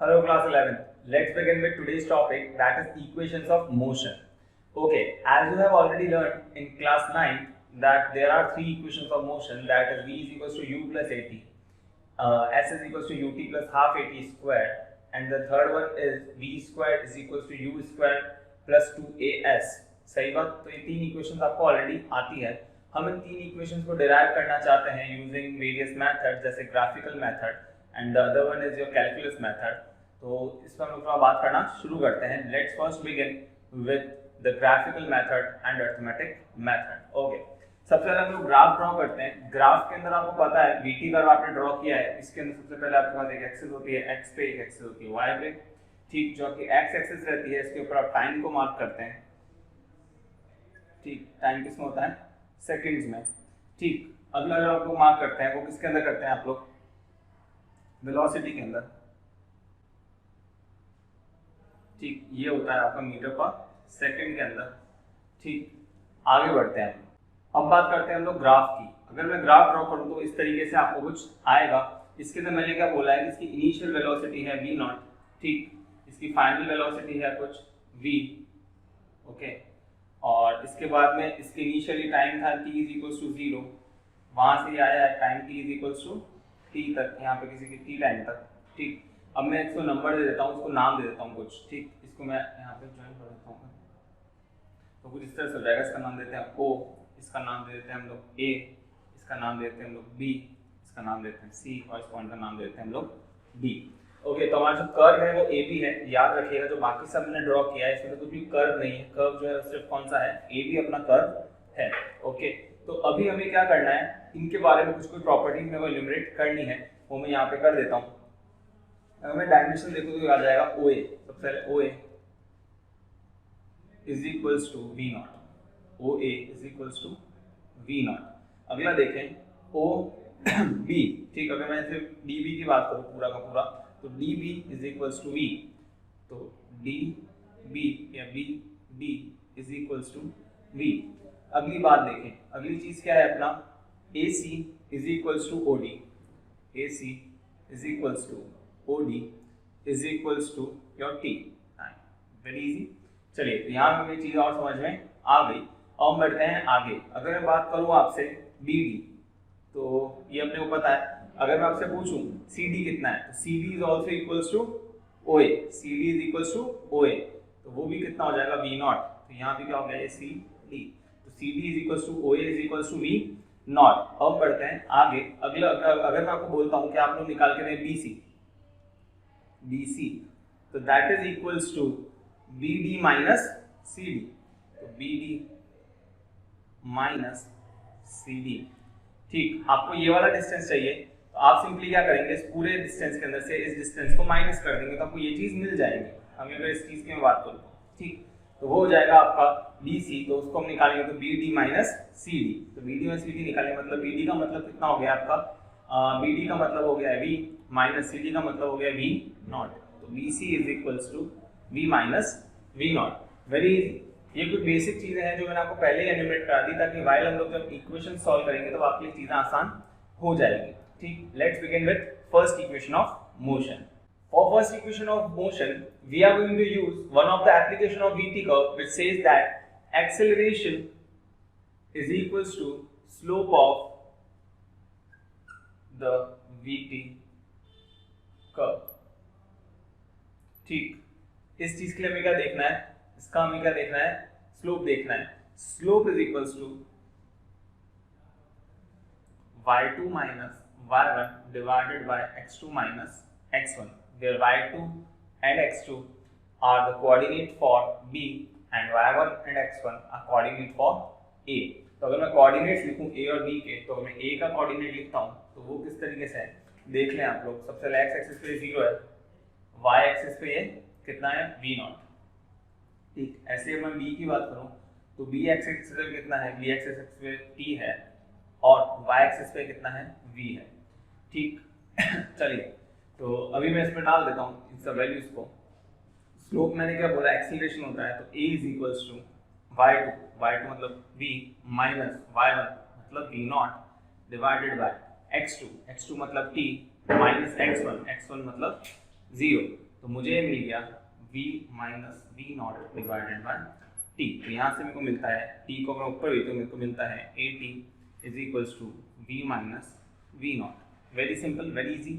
Hello class 11. Let's begin with today's topic, that is equations of motion. Okay, as you have already learned in class 9 that there are three equations of motion, that is v is equals to u plus at, s is equals to ut plus half at square, and the third one is v square is equals to u square plus 2as. सही बात। तो ये तीन equations आपको already आती है। हम इन तीन इक्वेशंस को डिराइव करना चाहते हैं यूजिंग वेरियस मेथड्स, जैसे graphical method and the other one is your calculus method. तो इस पर हम लोग बात करना शुरू करते हैं। Let's first begin with the graphical method and arithmetic method. Okay, सबसे पहले हम लोग ग्राफ ड्रॉ करते हैं। ग्राफ के अंदर आपको पता है वीटी कर्व आपने ड्रॉ किया है, इसके अंदर सबसे पहले आपके पास एक एक्सिस होती है एक्स पे, एक एक्सिस होती है वाई पे, ठीक, जो कि एक्स एक्सिस रहती है। इसके ऊपर आप टाइम को मार्क करते हैं, ठीक, टाइम किसमें होता है, सेकंड्स में, ठीक। अगला जो आपको मार्क करते हैं वो किसके अंदर करते हैं आप लोग, वेलोसिटी के अंदर, ठीक, ये होता है आपका मीटर पर सेकंड के अंदर, ठीक। आगे बढ़ते हैं अब बात करते हैं हम लोग ग्राफ की। अगर मैं ग्राफ ड्रॉ करूं तो इस तरीके से आपको कुछ आएगा। इसके अंदर मैंने क्या बोला है कि इसकी इनिशियल वेलोसिटी है v नॉट, ठीक, इसकी फाइनल वेलोसिटी है कुछ v, ओके, और इसके बाद में इसके इनिशियली टाइम था t इज इक्वल्स टू 0, वहां से आया है time t is equals to t तक, यहाँ पे किसी की t टाइम तक, ठीक। अब मैं इसको नंबर दे देता हूँ, इसको नाम दे देता हूँ कुछ, ठीक, इसको मैं यहाँ पे ज्वाइन कर देता हूँ, तो कुछ इस तरह से हो जाएगा। इसका नाम देते हैं O, इसका नाम दे देते हैं हम लोग A, इसका नाम देते हैं हम लोग B, इसका नाम देते हैं C, और इस पॉइंट का नाम देते हैं हम लोग D। ओके, तो हमारा जो कर्व है वो AB है। याद रखिएगा जो बाकी सब मैंने ड्रॉ किया है इसमें तो कुछ भी कर्व नहीं है, कर्व जो है सिर्फ कौन सा है, AB अपना कर्व है। ओके, तो अभी हमें क्या करना है, इनके बारे में कुछ कोई प्रॉपर्टीज में वो इन्यूमरेट करनी है, वो मैं यहाँ पे कर देता हूँ। अगर मैं डायमेंशन देखूँ तो आ जाएगा OA, सबसे पहले OA is equals to V naught, OA is equals to V naught. अगला देखें OB, ठीक, अगर मैं सिर्फ DB की बात करूँ पूरा का पूरा, तो DB is equals to V, तो DB या BD is equals to V। अगली बात देखें, अगली चीज क्या है अपना, AC is equals to OD, AC is equals to OD is equals to your T। Very easy. चलिए, तो यहाँ पे मेरी चीज और समझ में आ गई। अब बढ़ते हैं आगे। अगर मैं बात करूँ आपसे BD, तो ये अपने को पता है। अगर मैं आपसे पूछूं CD कितना है, तो CD is also equals to OA, CD is equals to OA, तो वो भी कितना हो जाएगा V नॉट। तो यहाँ पे क्या हो गया CD, तो CD is equals to OA is equals to V naught. अब बढ़ते हैं आगे। अगला अगर मैं आपको बोलता हूँ कि आप लोग निकाल के दें BC, तो that is equals to BD minus CD, तो BD माइनस CD, ठीक। आपको ये वाला डिस्टेंस चाहिए, तो आप सिंपली क्या करेंगे, इस पूरे डिस्टेंस के अंदर से इस डिस्टेंस को माइनस कर देंगे, तो आपको ये चीज मिल जाएगी। हम अगर इस चीज की मैं बात करूँ, ठीक, तो वो हो जाएगा आपका BC, तो उसको हम निकालेंगे तो BD माइनस CD, तो BD माइनस CD निकालेंगे, मतलब BD का मतलब कितना हो गया आपका, BD का मतलब हो गया V माइनस CD का मतलब हो गया V नॉट, तो BC is equals to V minus V naught. Very easy. ये कुछ बेसिक चीजें हैं जो मैंने आपको पहले ही एनिमेट करा दी, ताकि वाइल हम लोग जब इक्वेशन सॉल्व करेंगे तो आपके लिए चीजें आसान हो जाएगी, ठीक। Let's begin with first equation of motion. For first equation of motion, we are going to use one of the application of VT curve, which says that acceleration is equals to slope of the VT curve, ठीक। इस चीज के लिए हमें क्या देखना है, इसका हमें क्या देखना है, स्लोप देखना है। Slope is equals to y2 minus y1 divided by x2 minus x1, where y2 and x2 are the coordinate for B and y1 and x1 are coordinate for A। तो अगर मैं कोऑर्डिनेट्स लिखूं A और B के, तो मैं A का coordinate लिखता हूं, तो वो किस तरीके से है देख लें आप लोग। सबसे पहले x एक्सिस पे 0 है, y एक्सिस पे ये कितना है, V नॉट, ठीक। ऐसे मैं B की बात करूं तो B एक्सिस पे कितना है, B एक्सिस पे T है, और y एक्सिस पे कितना है, V है, ठीक। चलिए, तो अभी मैं इसमें डाल देता हूँ इन सब वैल्यूज को। स्लोप मैंने क्या बोला, एक्सीलरेशन होता है, तो A is equals to y2 मतलब V माइनस y1 मतलब V not divided bye x2 मतलब T माइनस x1 मतलब 0। तो मुझे मिल गया v minus V naught divided by T. तो यहाँ से मेरे को मिलता है t को अगर ऊपर हुई तो मेरे को मिलता है A T is equals to V minus V naught. Very simple, very easy.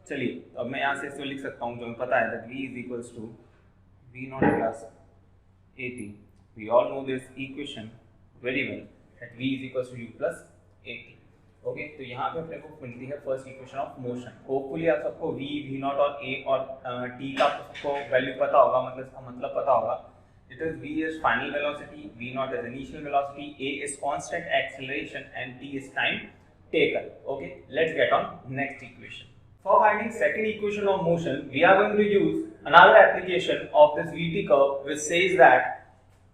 चलिए तो अब मैं यहाँ से इसको लिख सकता हूँ जो हमें पता है that v is equals to V naught plus A T. We all know this equation very well that v is equals to U plus A T. Okay, तो यहाँ पे अपने को मिलती है first equation of motion. Hopefully आप सबको v, v naught और a और t का सबको वैल्यू पता होगा, मतलब इसका मतलब पता होगा। It is v is final velocity, v naught is initial velocity, a is constant acceleration and t is time taken. Okay, let's get on next equation. For finding second equation of motion, we are going to use another application of this vt curve which says that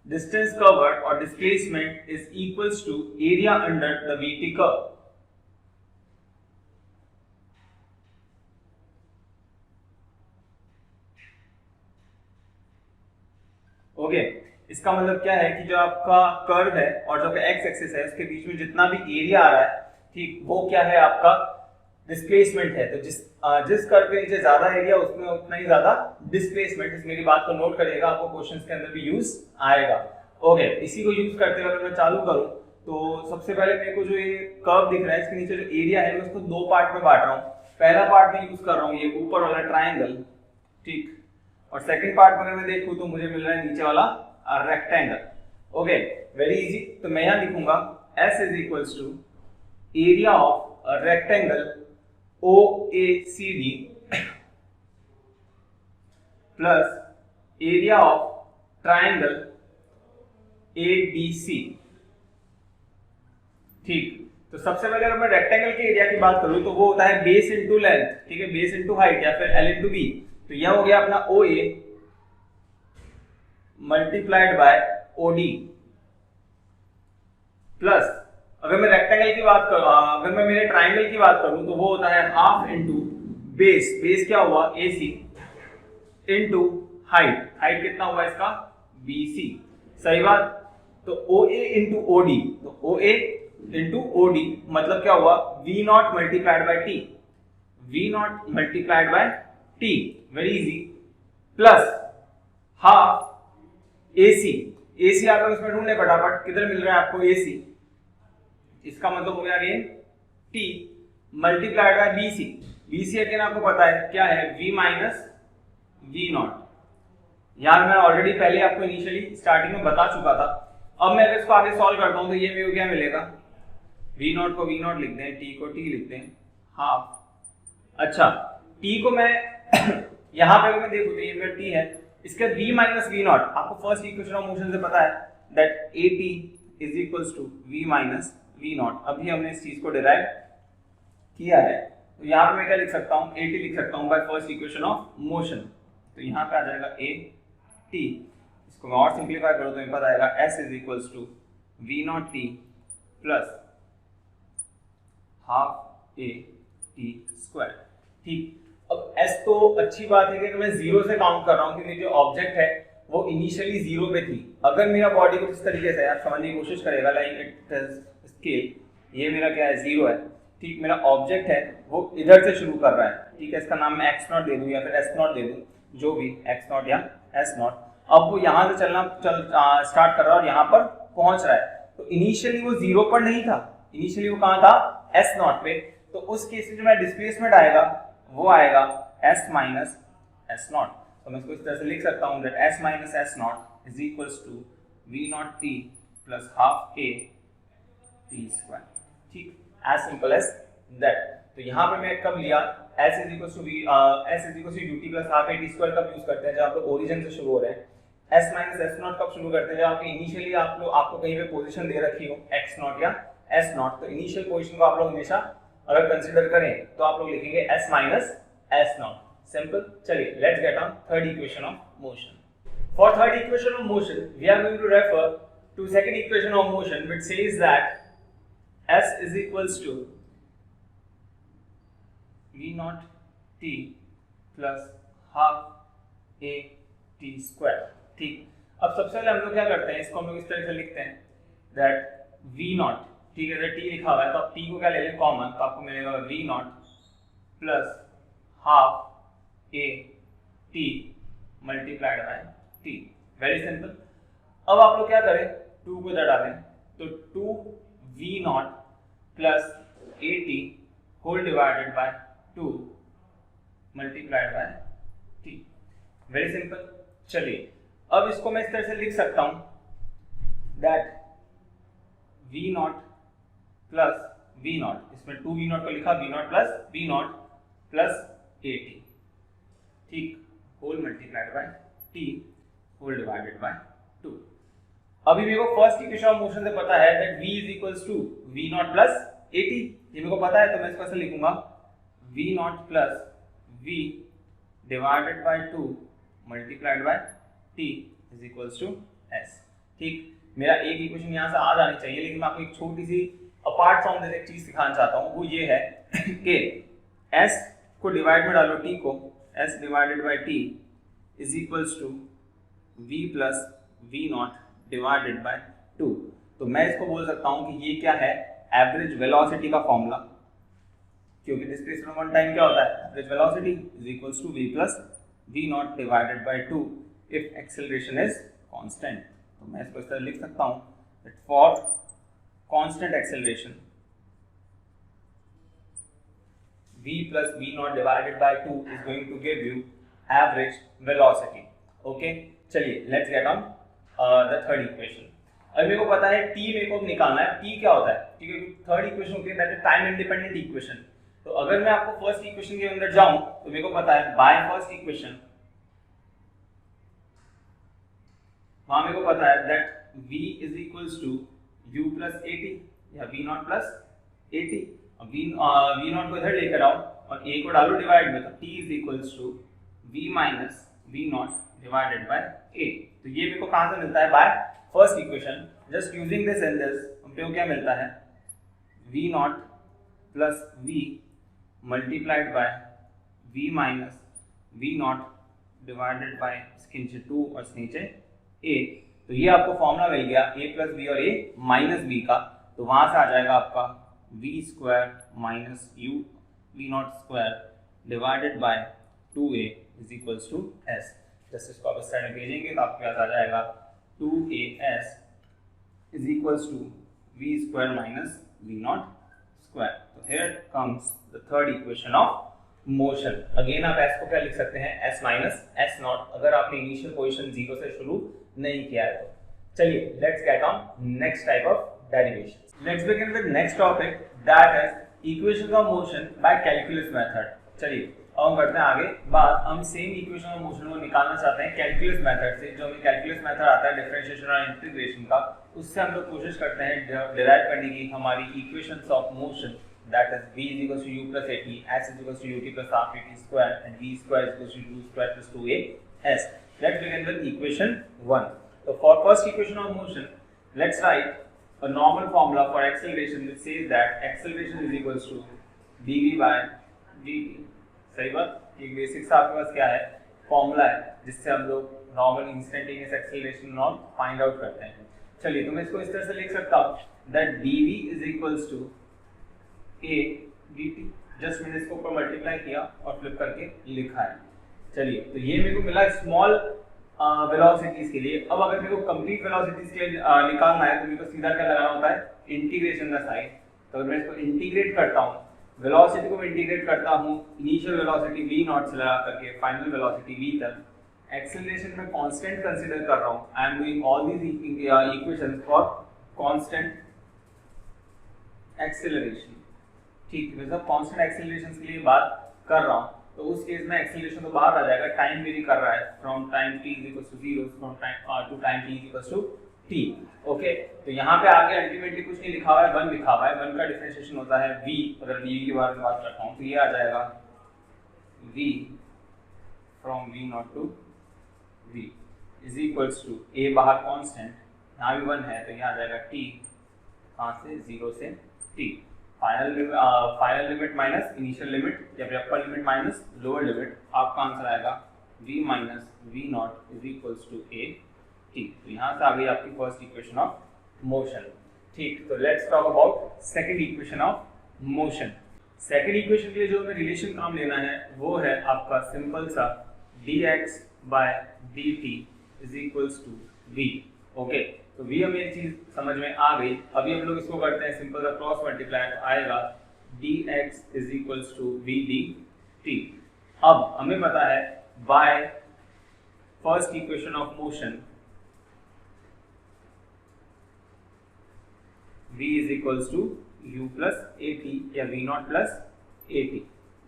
distance covered or displacement is equals to area under the vt curve. Okay, इसका मतलब क्या है कि जो आपका curve है और जो आपका एक्स एक्सिस है उसके बीच में जितना भी एरिया आ रहा है, ठीक, वो क्या है आपका डिस्प्लेसमेंट है। तो जिस कर्व के नीचे ज्यादा एरिया उसमें उतना ही ज्यादा डिस्प्लेसमेंट। इस मेरी बात को नोट करिएगा, आपको क्वेश्चंस के अंदर भी यूज आएगा। ओके, इसी को यूज करते हुए अगर मैं चालू करूं तो सबसे पहले मेरे को जो ये कर्व दिख रहा है इसके नीचे जो एरिया है मैं उसको दो पार्ट में बांट रहा हूँ। पहला पार्ट में यूज कर रहा हूँ ये ऊपर वाला ट्राइंगल, ठीक, और सेकंड पार्ट में अगर मैं देखूं तो मुझे मिल रहा है नीचे वाला रेक्टेंगल। Okay, very easy. तो मैं यहां लिखूंगा S is equals to area of rectangle OACD plus area of triangle ABC। ठीक, तो सबसे पहले अगर मैं रेक्टेंगल के एरिया की बात करूं तो वो होता है बेस इंटू लेंथ, ठीक है, बेस इंटू हाइट या फिर L इंटू बी। तो यह हो गया अपना OA multiplied by OD plus अगर मैं रेक्टेंगल की बात करूं, अगर मैं मेरे ट्राइंगल की बात करूं तो वो होता है हाफ इंटू बेस, बेस क्या हुआ AC इंटू हाइट, हाइट कितना हुआ इसका BC। सही बात। तो OA इंटू OD, तो OA इंटू OD मतलब क्या हुआ V not multiplied by T, V not multiplied by T, very easy, plus half AC। AC आप लोग इसमें ढूंढ ले फटाफट, किधर मिल रहा है आपको AC, इसका मतलब हो गया again T multiplied by BC। BC again आपको पता है क्या है V माइनस V नॉट। यार मैं ऑलरेडी पहले आपको इनिशियली स्टार्टिंग में बता चुका था। अब मैं इसको आगे सॉल्व करता हूं तो ये मेरे को क्या मिलेगा, V नॉट को V नॉट लिख दें, T को T लिख दें, हाफ। अच्छा, T को मैं यहाँ पे अगर मैं देखूं तो ये मेरा T है, इसका V माइनस V नॉट आपको फर्स्ट इक्वेशन ऑफ मोशन से पता है that AT is equals to V minus V naught. अभी हमने इस चीज को डिराइव किया है, तो यहाँ पे मैं क्या लिख सकता हूँ, AT लिख सकता हूँ bye first equation of motion. तो यहाँ पे आ जाएगा AT, इसको मैं और सिंप्लीफाई करूँ तो मेरे पास आएगा S is equals to V naught T plus half AT square. ठीक, अब S तो अच्छी बात है कि मैं जीरो से काउंट कर रहा हूँ क्योंकि जो ऑब्जेक्ट है वो इनिशियली जीरो पे थी। अगर मेरा बॉडी को इस तरीके से आप समझने की कोशिश करेगा, लाइक इट स्केल, ये मेरा क्या है जीरो है, ठीक, मेरा ऑब्जेक्ट है वो इधर से शुरू कर रहा है, ठीक है, इसका नाम मैं एक्स नॉट दे दूं या फिर एस नॉट दे दूं, जो भी एक्स नॉट या एस नॉट। अब वो यहाँ से स्टार्ट कर रहा है और यहाँ पर पहुंच रहा है। तो इनिशियली वो जीरो पर नहीं था, इनिशियली वो कहाँ था, एस नॉट पे। तो उस केस में जो मेरा डिस्प्लेसमेंट आएगा वो आएगा एस माइनस एस नॉट। तो मैं इसको इस तरह से लिख सकता हूँ that S minus S naught is equals to V naught T plus half A T square. ठीक, एज सिंपल एज दैट। तो यहाँ पे मैं कब लिया S is equals to V, S is equals to U T plus half A T square कब use करते हैं, जब आप लोग ओरिजिन से शुरू हो रहे हैं। एस माइनस एस नॉट कब शुरू करते हैं, जब आपके इनिशियली आपको कहीं पे पोजीशन दे रखी हो एक्स नॉट या एस नॉट। तो इनिशियल पोजीशन को आप लोग हमेशा अगर कंसीडर करें तो आप लोग लिखेंगे s minus S naught. Simple. चलिए let's get on third equation of motion. For third equation of motion we are going to refer to second equation of motion which says that S is equals to V naught T plus half A T square। ठीक, अब सबसे पहले हम लोग क्या करते हैं, इसको हम लोग इस तरह से लिखते हैं that V naught, ठीक है, अगर T लिखा हुआ है तो आप T को क्या ले लें कॉमन, तो आपको मिलेगा V naught plus half A T multiplied by T, very simple. अब आप लोग क्या करें, 2 को इधर डालें तो 2v0 plus at whole divided by 2 multiplied by T, very simple. चलिए अब इसको मैं इस तरह से लिख सकता हूं दैट v0 प्लस v0, इसमें 2v0 को लिखा v0 प्लस at, ठीक, whole multiplied by t whole divided by 2। अभी मेरे को फर्स्ट इक्वेशन ऑफ मोशन से पता है that v is equals to v0 plus at, ये मेरे को पता है तो मैं इसको ऐसे लिखूंगा v0 plus v divided by 2 multiplied by t is equals to s, ठीक। मेरा एक इक्वेशन यहाँ से आ जानी चाहिए, लेकिन मैं आपको एक छोटी सी अपार्ट फ्रॉम दिस एक चीज सिखाना चाहता हूँ, वो ये है कि s को डिवाइड में डालो t को, s divided by t is equals to v plus v0 divided by 2। तो मैं इसको बोल सकता हूँ कि ये क्या है, एवरेज वेलोसिटी का फॉर्मूला, क्योंकि डिस्प्लेसमेंट वन टाइम क्या होता है, average velocity is equals to v plus v0 divided by 2 if acceleration is constant. तो मैं इसको इस तरह लिख सकता हूँ that for constant acceleration v plus v0 divided by 2 is going to give you average velocity. Okay, चलिए let's get on the third equation. अब मेरे को पता है t मेरे को निकालना है, t क्या होता है, ठीक है, थर्ड इक्वेशन होती है that is time independent equation. तो अगर मैं आपको फर्स्ट इक्वेशन के अंदर जाऊं तो मेरे को पता है बाय फर्स्ट इक्वेशन वहां मेरे को पता है that v is equals to u plus at या v0 प्लस at। v0 को इधर लेकर आओ और a को डालो डिवाइड में, तो t is equals to v minus v0 divided by a। तो ये मेरे को कहां से मिलता है, by first equation. Just using this and this हमको क्या मिलता है, v0 plus v multiplied by v minus v0 divided by इसके नीचे 2 और इसके नीचे a। तो ये आपको फॉर्मूला मिल गया a प्लस b और a माइनस b का, तो वहां से आ जाएगा आपका v square minus u v0 square divided by 2a is equals to s। Just इसको आप इस साइड में भेजेंगे तो आपके पास आ जाएगा 2as is equals to v square minus v0 square. तो here comes the third equation of motion. Again आप s को क्या लिख सकते हैं, s माइनस s नॉट, अगर आपने इनिशियल पोजीशन 0 से शुरू नहीं किया है तो। चलिए let's get on next type of derivation. Let's begin with next topic that is equations of motion by calculus method. चलिए अब हम करते हैं आगे बात, हम सेम इक्वेशन ऑफ मोशन को निकालना चाहते हैं कैलकुलस मेथड से। जो हमें कैलकुलस मेथड आता है डिफरेंशिएशन और इंटीग्रेशन का, उससे हम लोग कोशिश करते हैं डिराइव करने की हमारी equations of motion, that is v is equals to u plus at, s is equals to ut plus half at square and v square is equals to u square plus 2as. Let's begin with equation 1. So for first equation of motion, let's write a normal formula for acceleration which says that acceleration is equals to dv by dt. सही बात, एक basic सा आपके पास क्या है, formula है जिससे हम लोग नॉर्मल इंस्टेंटेनियस एक्सेलरेशन और फाइंड आउट करते हैं। चलिए तो मैं इसको इस तरह से लिख सकता हूँ that dv is equals to a dt। Just मैंने इसको ऊपर मल्टीप्लाई किया और फ्लिप करके लिखा है। चलिए तो ये मेरे को मिला स्मॉल वेलोसिटीज के लिए। अब अगर मेरे को कंप्लीट वेलोसिटीज के निकालना है तो मेरे को सीधा क्या लगाना होता है, इंटीग्रेशन का साइन। तो अगर मैं इसको इंटीग्रेट करता हूँ, वेलोसिटी को इंटीग्रेट करता हूँ इनिशियल वेलोसिटी v0 से लगा करके फाइनल वेलोसिटी v तक, एक्सेलरेशन में कांस्टेंट कंसीडर कर रहा हूँ। I am doing all these equations for constant acceleration, ठीक है। जब कांस्टेंट एक्सेलरेशन के लिए बात कर रहा हूँ तो उस केस में एक्सेलरेशन तो बाहर आ जाएगा, टाइम वेरी कर रहा है from time t is equal to 0 from time to time t is equal to t। Okay, तो यहाँ पे आगे अल्टीमेटली कुछ नहीं लिखा हुआ है, 1 लिखा हुआ है। 1 का डिफरेंशिएशन होता है v। अगर v के बारे में बात करता हूँ तो ये आ जाएगा v from v0 to v is equals to a बाहर कांस्टेंट, यहाँ भी 1 है तो ये आ जाएगा t कहाँ से 0 से t। Final limit minus initial limit या फिर upper limit minus lower limit, आपका आंसर आएगा v minus v0 is equals to a t। तो यहाँ से आ गई आपकी फर्स्ट इक्वेशन ऑफ मोशन। ठीक, तो let's talk about second equation of motion. Second equation के लिए जो हमें रिलेशन काम लेना है वो है आपका सिंपल सा dx by dt is equals to v। Okay, तो v हमें एक चीज समझ में आ गई। अभी हम लोग इसको करते हैं सिंपल सा क्रॉस मल्टीप्लाई, तो आएगा dx is equals to v dt। अब हमें पता है by first equation of motion v is equals to u plus at या v नॉट प्लस at।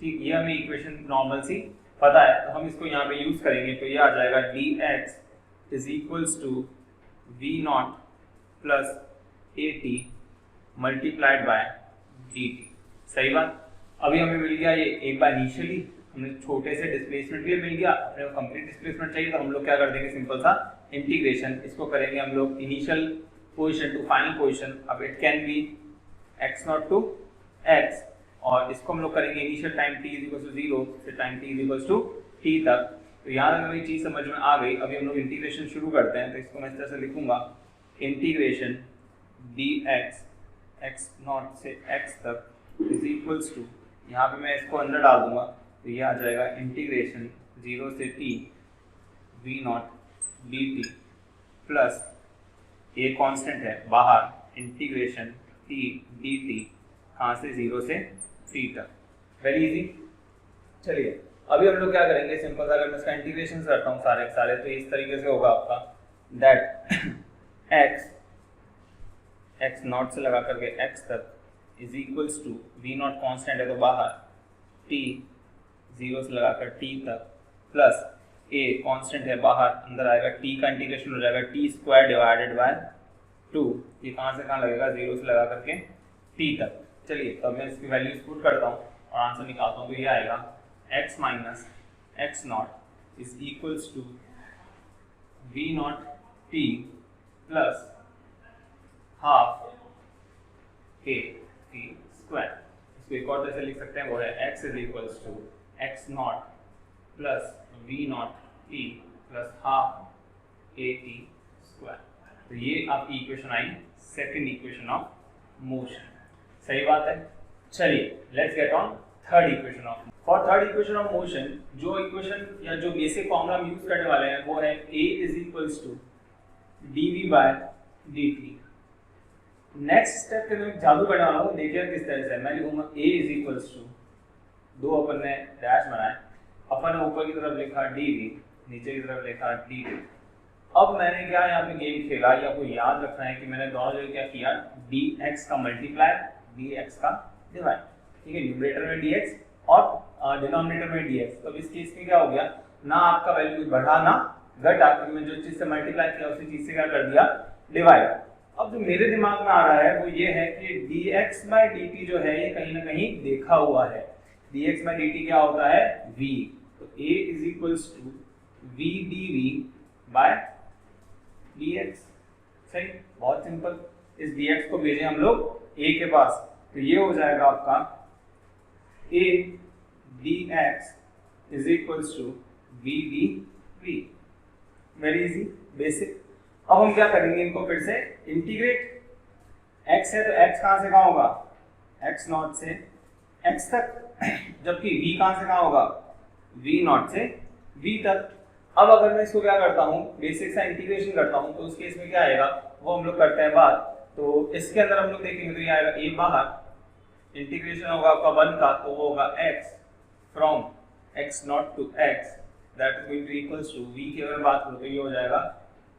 ठीक, ये हमें इक्वेशन नॉर्मल सी पता है, तो हम इसको यहाँ पे यूज करेंगे, तो ये आ जाएगा dx is equals to v naught plus at multiplied by dt। सही बात। अभी हमें मिल गया ये एक बार इनिशियली हमें छोटे से डिस्प्लेसमेंट के लिए मिल गया, अपने को कंप्लीट डिस्प्लेसमेंट चाहिए, तो हम लोग क्या कर देंगे, सिंपल सा इंटीग्रेशन, इसको करेंगे हम लोग initial position to final position. अब it can be x naught to x, और इसको हम लोग करेंगे initial time t is equal to 0 से time t is equal to t तक। तो यहाँ तक हमें चीज समझ में आ गई। अभी हम लोग इंटीग्रेशन शुरू करते हैं, तो इसको मैं इस तरह से लिखूंगा, इंटीग्रेशन dx x नॉट से x तक इज इक्वल्स टू, यहाँ पे मैं इसको अंदर डाल दूंगा, तो ये आ जाएगा इंटीग्रेशन 0 से t v not dt plus ये कांस्टेंट है बाहर, इंटीग्रेशन t dt कहाँ से 0 से t तक। Very easy. चलिए अभी हम लोग क्या करेंगे, सिंपल सा अगर मैं इसका इंटीग्रेशन करता हूँ सारे के सारे, तो इस तरीके से होगा आपका दैट x नॉट से लगा करके x तक is equals to v naught constant है तो बाहर, t 0 से लगाकर t तक प्लस a कांस्टेंट है बाहर, अंदर आएगा t का इंटीग्रेशन हो जाएगा t स्क्वायर डिवाइडेड बाय 2। ये कहाँ से कहाँ लगेगा, 0 से लगा करके t तक। चलिए तो मैं इसकी वैल्यूज पुट करता हूँ और आंसर निकालता हूँ, तो ये आएगा x minus x naught is equals to v naught t plus half a t square. इसको एक और तरह से लिख सकते हैं, वो है x is equals to x naught plus v naught t plus half a t square. तो ये आपकी इक्वेशन आई, सेकंड इक्वेशन ऑफ मोशन। सही बात है। चलिए let's get on third equation of. For third equation of motion जो equation या जो बेसिक फॉर्मूला हम यूज करने वाले हैं वो है a is equals to dv by dt। Next step के लिए जादू करने वाला हूँ, देखिए किस तरह से मैं लिखूंगा a इज इक्वल्स टू, दो अपन ने डैश बनाए, अपन ने ऊपर की तरफ लिखा dv, नीचे की तरफ लिखा dt। अब मैंने क्या यहाँ पे गेम खेला, या आपको याद रखना है कि मैंने दोनों जगह क्या किया, dx का मल्टीप्लाई dx का डिवाइड। ठीक है, न्यूमरेटर में dx और डिनोमिनेटर में dx। तो इस केस में क्या हो गया, ना आपका वैल्यू बढ़ा ना घटा, क्योंकि मैं जो चीज से मल्टीप्लाई किया उसी चीज से क्या कर दिया, डिवाइड। अब जो मेरे दिमाग में आ रहा है वो ये है कि dx बाय dt जो है ये कहीं ना कहीं देखा हुआ है। dx बाय dt क्या होता है, v। तो a is equals to v dv by dx। सही, बहुत सिंपल। इस dx को भेजें हम लोग a के पास, तो ये हो जाएगा आपका a dx is equals to v dv। Very easy, basic. अब हम क्या करेंगे, इनको फिर से इंटीग्रेट। x है तो x कहाँ से कहाँ होगा, x नॉट से x तक, जबकि v कहाँ से कहाँ होगा, v नॉट से v तक। अब अगर मैं इसको क्या करता हूँ, बेसिक सा इंटीग्रेशन करता हूँ, तो उस केस में क्या आएगा वो हम लोग करते हैं बात। तो इसके अंदर हम लोग देखेंगे तो ये आएगा a बाहर, इंटीग्रेशन होगा आपका 1 का, तो वो होगा x from x naught to x, that is going to equals to v की अगर बात करूँ तो ये हो जाएगा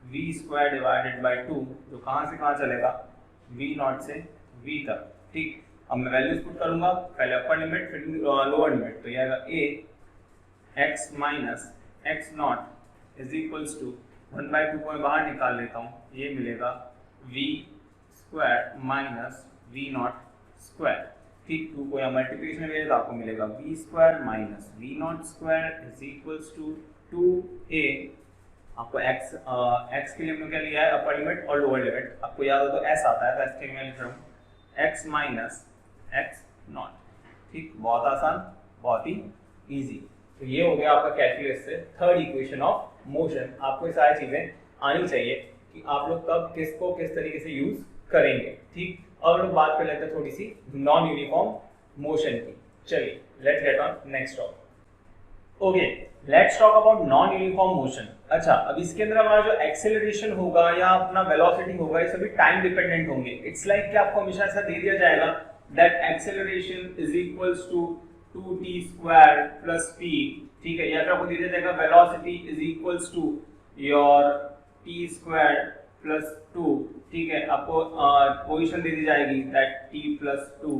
v स्क्वायर डिवाइडेड बाय 2, जो कहाँ से कहाँ चलेगा, v नॉट से v तक। ठीक, अब मैं वैल्यूज पुट करूंगा, पहले अपर लिमिट फिर लोअर लिमिट, तो ये आएगा a x minus x naught is equals to 1/2 को मैं बाहर निकाल लेता हूँ, ये मिलेगा v square minus v naught square. ठीक, 2 को यहाँ मल्टीप्लिकेशन में तो आपको मिलेगा v square minus v naught square is equals to 2a। आपको x के लिए हमने क्या लिया है, अपर लिमिट और लोअर लिमिट। आपको याद हो तो s आता है, तो s के लिए मैं लिख रहा हूँ x माइनस x नॉट। ठीक, बहुत आसान, बहुत ही इजी। तो ये हो गया आपका कैलकुलस से थर्ड इक्वेशन ऑफ मोशन। आपको ये सारी चीजें आनी चाहिए कि आप लोग कब किसको किस तरीके से यूज करेंगे। ठीक, अब लोग बात कर लेते हैं थोड़ी सी नॉन यूनिफॉर्म मोशन की। चलिए let's get on next topic. Okay, let's talk about non uniform motion. अच्छा, अब इसके अंदर हमारा जो एक्सेलरेशन होगा या अपना वेलोसिटी होगा ये सभी टाइम डिपेंडेंट होंगे। इट्स लाइक कि आपको हमेशा ऐसा दे दिया जाएगा that acceleration is equals to 2t square plus p, ठीक है, या फिर आपको दे दिया जाएगा velocity is equals to your t square plus 2, ठीक है, आपको पोजीशन दे दी जाएगी that t plus 2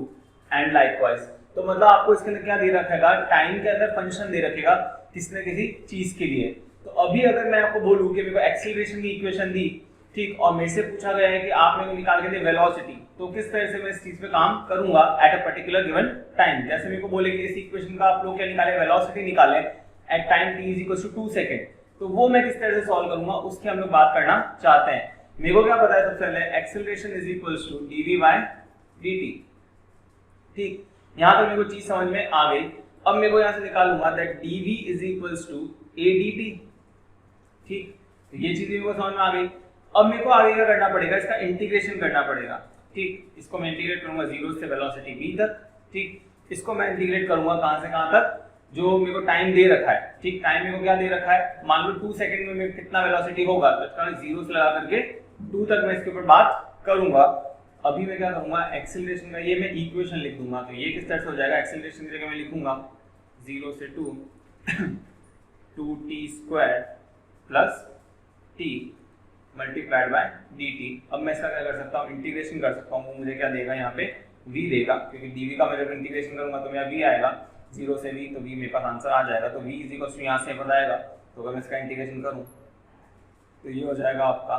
and likewise. तो मतलब आपको इसके अंदर क्या दे रखेगा, टाइम के अंदर फंक्शन दे रखेगा किसी न किसी चीज के लिए। तो अभी अगर मैं आपको बोलूं कि मेरे को एक्सीलरेशन की इक्वेशन दी, ठीक, और मेरे से पूछा गया है कि आप मेरे को निकाल के दे वेलोसिटी, तो किस तरह से मैं इस चीज पे काम करूंगा at a particular given time. जैसे मेरे को बोले कि इस इक्वेशन का आप लोग क्या निकाले, वेलोसिटी निकाले at time t is 2 second, तो वो मैं किस तरह से सॉल्व करूंगा उसकी हम लोग बात करना चाहते हैं। मेरे को क्या पता है, सबसे पहले acceleration is equals to dv by dt, ठीक, यहां तक मेरे को चीज समझ में आ गई। अब मेरे को यहां से निकालूंगा that dv is equals to adt, ठीक, तो ये चीज मेरे को समझ में आ गई। अब मेरे को आगे क्या करना पड़ेगा, इसका इंटीग्रेशन करना पड़ेगा, ठीक, इसको मैं इंटीग्रेट करूंगा 0 से वेलोसिटी v तक, ठीक, इसको मैं इंटीग्रेट करूंगा कहां से कहां तक, जो मेरे को टाइम दे रखा है, ठीक, टाइम मेरे को क्या दे रखा है, मान लो 2 सेकंड में मेरे कितना वेलोसिटी होगा, तो इसका 0 से लगा करके 2 तक मैं इसके ऊपर बात करूंगा। अभी मैं क्या करूंगा, एक्सेलरेशन का ये मैं इक्वेशन लिख दूंगा, तो ये किस तरह से हो जाएगा, एक्सेलरेशन की जगह मैं लिखूंगा 0 से 2t square plus t multiplied by dt। अब मैं इसका क्या कर सकता हूँ, इंटीग्रेशन कर सकता हूँ, वो मुझे क्या देगा, यहाँ पे v देगा, क्योंकि dv का मैं जब इंटीग्रेशन करूंगा तो मेरा v आएगा 0 से v, तो v मेरे पास आंसर आ जाएगा। तो v इज इक्वल टू यहाँ से बताएगा, तो अगर मैं इसका इंटीग्रेशन करूँ तो ये हो जाएगा आपका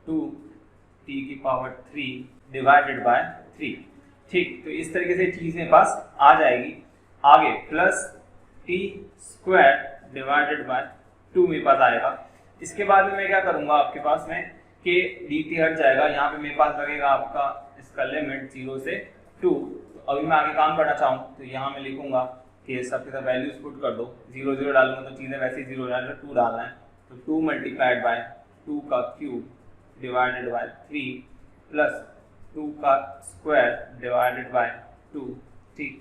2t की पावर 3 डिवाइडेड बाय 3, ठीक, तो इस तरीके से चीज मेरे पास आ जाएगी। आगे plus t square divided by 2 मेरे पास आएगा। इसके बाद में मैं क्या करूंगा, आपके पास में कि dt हट जाएगा, यहाँ पे मेरे पास लगेगा आपका इसका लिमिट 0 से 2। तो अभी मैं आगे काम करना चाहूँ तो यहाँ मैं लिखूंगा कि सबके साथ वैल्यूज पुट कर दो, 0 0 डालूंगा तो चीजें वैसे ही 0 डालना, 2 डालना है, तो 2 मल्टीप्लाइड बाय 2 का क्यूब डिवाइडेड बाय 3 प्लस 2 का स्क्वायर डिवाइडेड बाय 2, ठीक,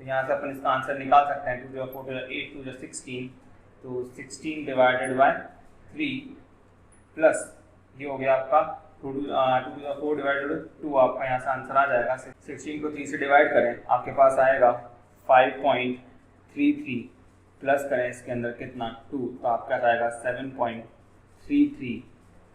तो यहाँ से अपन इसका आंसर निकाल सकते हैं, 2 4 8 2 16, तो 16 डिवाइडेड बाय 3 प्लस ये हो गया आपका 2 4 डिवाइडेड 2, आपका यहाँ से आंसर आ जाएगा। 16 को 3 से डिवाइड करें, आपके पास आएगा 5.33 प्लस करें इसके अंदर कितना 2, तो आपका आएगा 7.33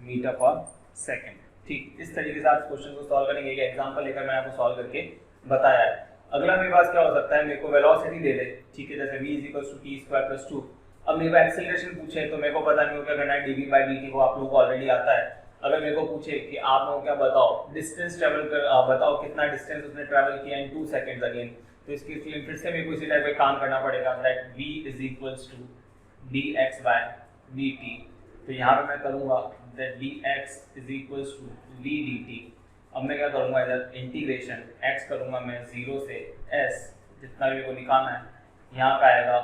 मीटर पर सेकेंड, ठीक, इस तरीके से आप क्वेश्चन को सॉल्व करेंगे। एक एग्जांपल लेकर मैं आपको सॉल्व करके बताया है। अगला मेरे पास क्या हो सकता है, मेरे को वेलोसिटी दे दे, ठीक है, जैसे v = t स्क्वायर प्लस 2। अब मेरे को एक्सेलरेशन पूछे तो मेरे को पता नहीं हो क्या करना है, dv by dt को आप लोगों को ऑलरेडी आता है। अगर मेरे को पूछे कि आप लोगों को क्या बताओ, डिस्टेंस ट्रेवल कर बताओ कितना डिस्टेंस उसने ट्रैवल किया इन 2 सेकंड्स अगेन, तो इसके लिए फिर से मेरे को इसी टाइप का काम करना पड़ेगा that v = dx by dt। तो यहाँ पे मैं करूँगा दैट dx = v dt। अब मैं क्या करूँगा, इधर इंटीग्रेशन x करूँगा मैं 0 से s, जितना भी मेरे को निकालना है, यहाँ पे आएगा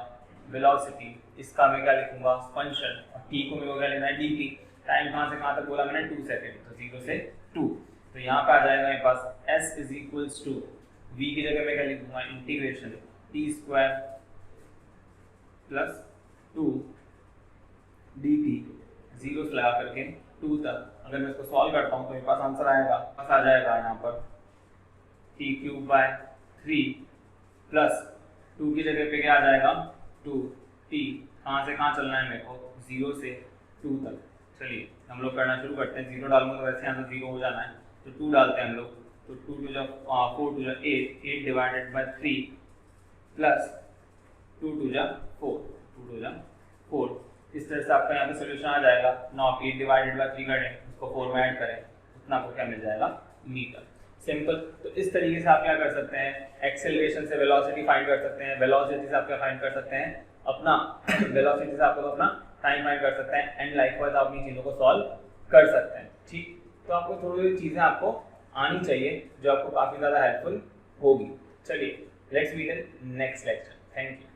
वेलोसिटी, इसका मैं क्या लिखूंगा फंक्शन, और t को मेरे को क्या लेना है dt, टाइम कहाँ से कहाँ तक बोला मैंने 2 सेकंड, तो 0 से 2, तो यहाँ पे आ जाएगा मेरे पास s = v की जगह मैं क्या लिखूंगा integration t square plus 2 dt 0 से लगा करके 2 तक। अगर मैं इसको सॉल्व करता हूँ तो मेरे पास आंसर आएगा, बस आ जाएगा यहाँ पर t³ / 3 प्लस 2 की जगह पे क्या आ जाएगा 2t, कहाँ से कहाँ चलना है मेरे को 0 से 2 तक। चलिए हम लोग करना शुरू करते हैं। 0 डालूंगा तो वैसे यहाँ से 0 हो जाना है, तो 2 डालते हैं हम लोग, तो 2 2 जा 4 2 जा 8 डिवाइडेड बाय 3 प्लस 2 2 जा 4 2 2 जा 4। इस तरह से आपका यहाँ पे सोल्यूशन आ जाएगा। नाउ 8 डिवाइडेड बाय 3 करें, उसको 4 में ऐड करें, उतना आपको क्या मिल जाएगा मीटर। सिंपल। तो इस तरीके से आप क्या कर सकते हैं, एक्सेलरेशन से वेलोसिटी फाइंड कर सकते हैं, वेलोसिटी से आप क्या फाइंड कर सकते हैं अपना वेलोसिटी से आप लोग अपना टाइम फाइंड कर सकते हैं, एंड लाइकवाइज आप अपनी चीज़ों को सॉल्व कर सकते हैं। ठीक, तो आपको थोड़ी चीज़ें आपको आनी चाहिए जो आपको काफ़ी ज़्यादा हेल्पफुल होगी। चलिए let's meet in next lecture. Thank you.